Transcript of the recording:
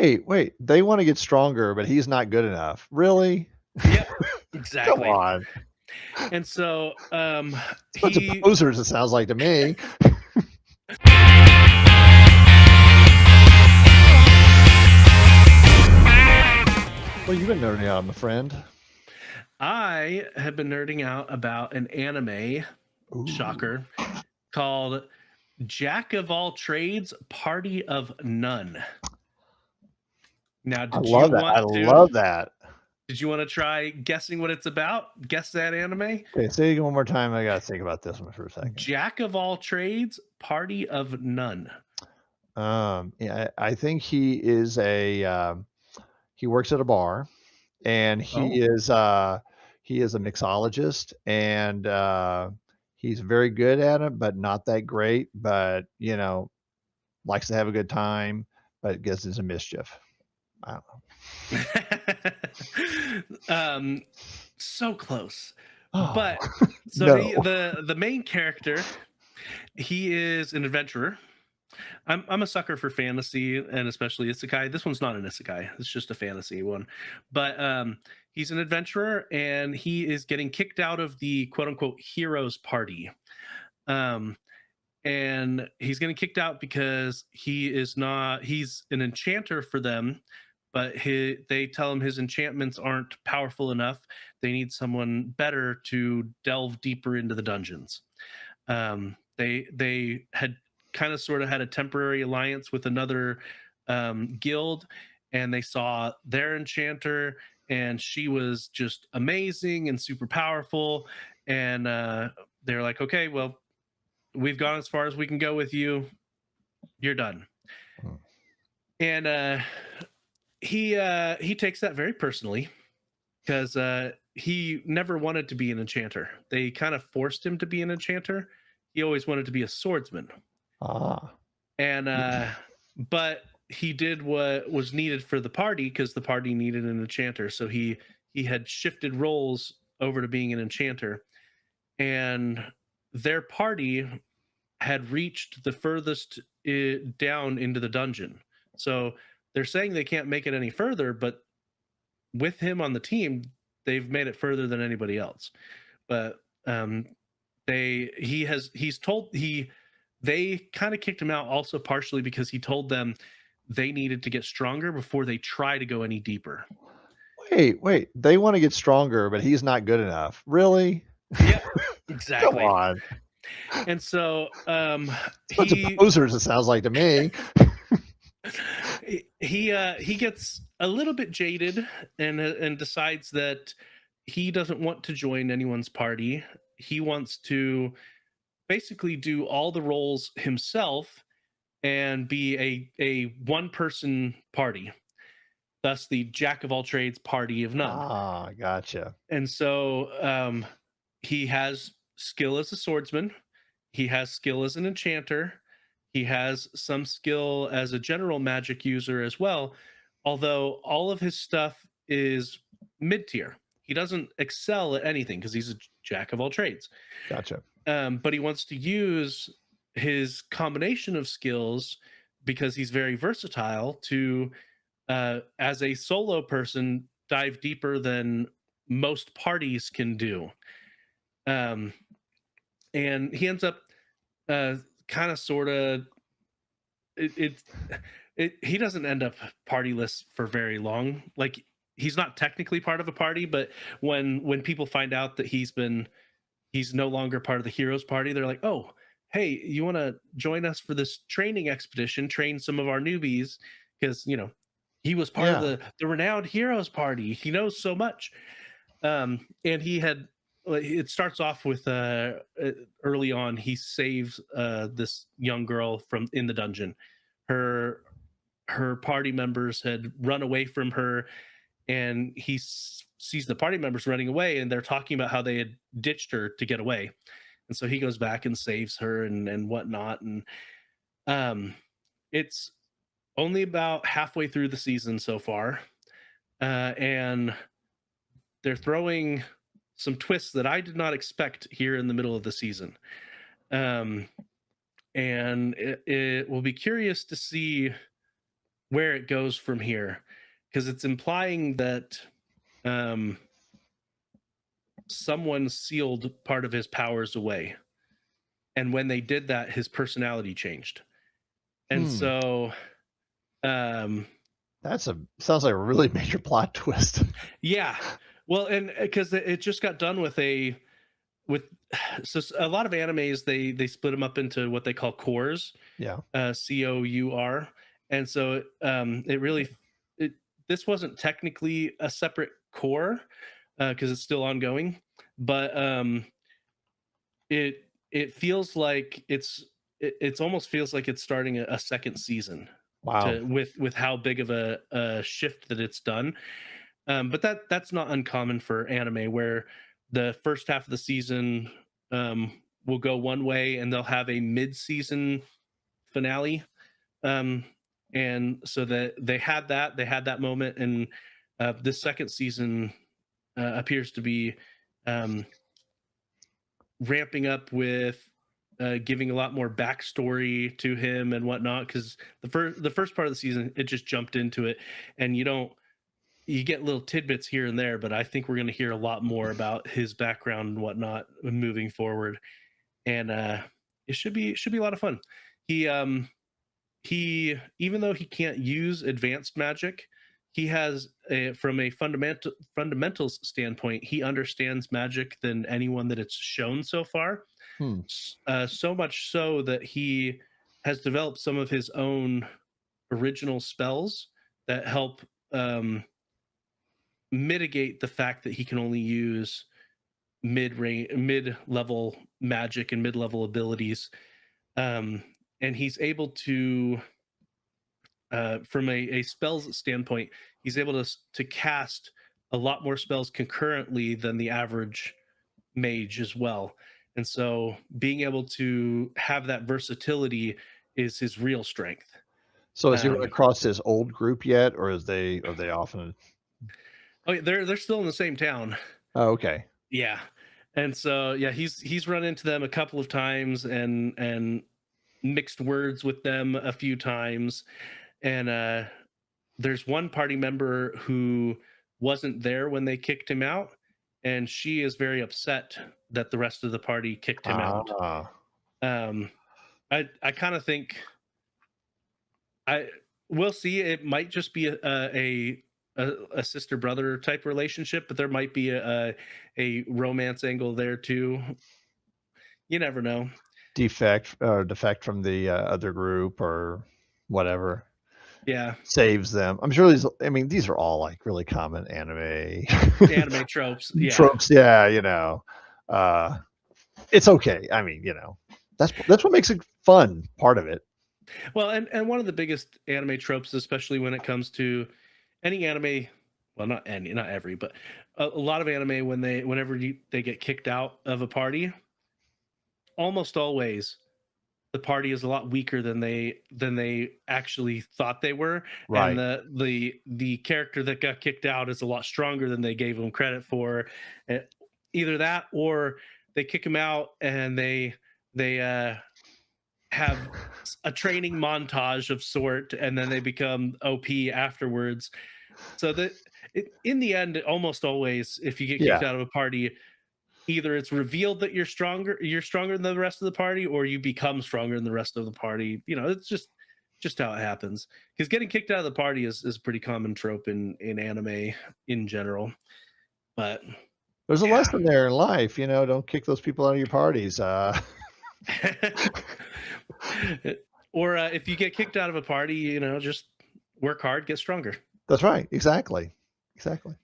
Wait, they wanna get stronger, but he's not good enough. Really? Yep, Come exactly. on. And so It's a bunch of he posers, it sounds like to me. Well, you've been nerding out, my friend. I have been nerding out about an anime, Ooh. shocker, called Jack of All Trades, Party of None. Now, I love that. I love that. did you want to try guessing what it's about? Guess that anime? Okay, say it one more time. I gotta think about this one for a second. Jack of All Trades, Party of None. Yeah, I think he works at a bar, and Oh. he is a mixologist, and, he's very good at it, but not that great, but, likes to have a good time, but gets into mischief. I don't know. um so close. Oh, But so no. the main character, he is an adventurer. I'm a sucker for fantasy and especially isekai. This one's not an isekai. It's just a fantasy one. But he's an adventurer and he is getting kicked out of the quote unquote heroes party. Um and he's getting kicked out because he's an enchanter for them, but they tell him his enchantments aren't powerful enough. They need someone better to delve deeper into the dungeons. They had kind of sort of had a temporary alliance with another guild, and they saw their enchanter, and she was just amazing and super powerful. And they're like, okay, well, we've gone as far as we can go with you. You're done. Hmm. And he takes that very personally because he never wanted to be an enchanter. They kind of forced him to be an enchanter. He always wanted to be a swordsman. Ah. And but he did what was needed for the party because the party needed an enchanter. So he had shifted roles over to being an enchanter, and their party had reached the furthest down into the dungeon. So they're saying they can't make it any further, but with him on the team, they've made it further than anybody else. But he's told they kind of kicked him out also partially because he told them they needed to get stronger before they try to go any deeper. Wait, they wanna get stronger, but he's not good enough. Really? Yep, Come exactly. on. And so It's a bunch of he posers, it sounds like to me. he gets a little bit jaded and decides that he doesn't want to join anyone's party. He wants to basically do all the roles himself and be a one person party, thus the jack of all trades, party of none. Ah, gotcha. And so he has skill as a swordsman, he has skill as an enchanter, he has some skill as a general magic user as well, although all of his stuff is mid tier. He doesn't excel at anything because he's a jack of all trades. Gotcha. But he wants to use his combination of skills because he's very versatile to, as a solo person, dive deeper than most parties can do. Um, and he ends up kind of sort of it, he doesn't end up partyless for very long. Like he's not technically part of a party, but when people find out that he's no longer part of the heroes party, they're like, oh, hey, you want to join us for this training expedition, train some of our newbies, because he was part of Yeah. the renowned heroes party, he knows so much. And he had it starts off with early on he saves this young girl from in the dungeon. Her her party members had run away from her, and he sees the party members running away, and they're talking about how they had ditched her to get away. And so he goes back and saves her and whatnot. And um, it's only about halfway through the season so far, and they're throwing some twists that I did not expect here in the middle of the season. Um, and it will be curious to see where it goes from here, because it's implying that um, someone sealed part of his powers away, and when they did that, his personality changed. And Hmm. so, um, That's a sounds like a really major plot twist. yeah, well, and because it just got done with with a lot of animes, they split them up into what they call cores, Yeah. COUR, and so it really it this wasn't technically a separate core because it's still ongoing, but it feels like it's almost feels like it's starting a second season Wow. to with how big of a shift that it's done. But that's not uncommon for anime, where the first half of the season will go one way, and they'll have a mid-season finale. Um, and so that they had that moment, and this second season appears to be um, ramping up with giving a lot more backstory to him and whatnot. Because the first part of the season, it just jumped into it, and you get little tidbits here and there, but I think we're going to hear a lot more about his background and whatnot moving forward. And it should be a lot of fun. He he even though he can't use advanced magic, he has from a fundamentals standpoint, he understands magic than anyone that it's shown so far. Hmm. So much so that he has developed some of his own original spells that help mitigate the fact that he can only use mid level magic and mid level abilities. Um, and he's able to, from a spells standpoint, he's able to cast a lot more spells concurrently than the average mage as well. And so being able to have that versatility is his real strength. So has he run Um, across his old group yet, or is they are they often? oh, yeah, they're still in the same town. Oh, okay. Yeah. And so yeah, he's run into them a couple of times and mixed words with them a few times. And there's one party member who wasn't there when they kicked him out, and she is very upset that the rest of the party kicked him out. Ah. Um I kind of think I we'll see. It might just be a sister brother type relationship, but there might be a romance angle there too. You never know. Defect from the, other group or whatever, Yeah, saves them. I'm sure these I mean, these are all, like, really common anime anime tropes. Yeah. tropes, yeah, uh, it's okay. I mean, that's what makes it fun, part of it. Well, and one of the biggest anime tropes, especially when it comes to any anime, well, not any, not every, but a lot of anime, whenever they get kicked out of a party, almost always the party is a lot weaker than they actually thought they were, and Right. the character that got kicked out is a lot stronger than they gave him credit for. Uh, Either that, or they kick him out and they have a training montage of sort, and then they become OP afterwards. So that in the end, almost always, if you get kicked Yeah. out of a party, either it's revealed that you're stronger than the rest of the party, or you become stronger than the rest of the party. It's just how it happens. Because getting kicked out of the party is a pretty common trope in anime in general. But There's a yeah. lesson there in life, don't kick those people out of your parties, Or if you get kicked out of a party, just work hard, get stronger. That's right, exactly, exactly.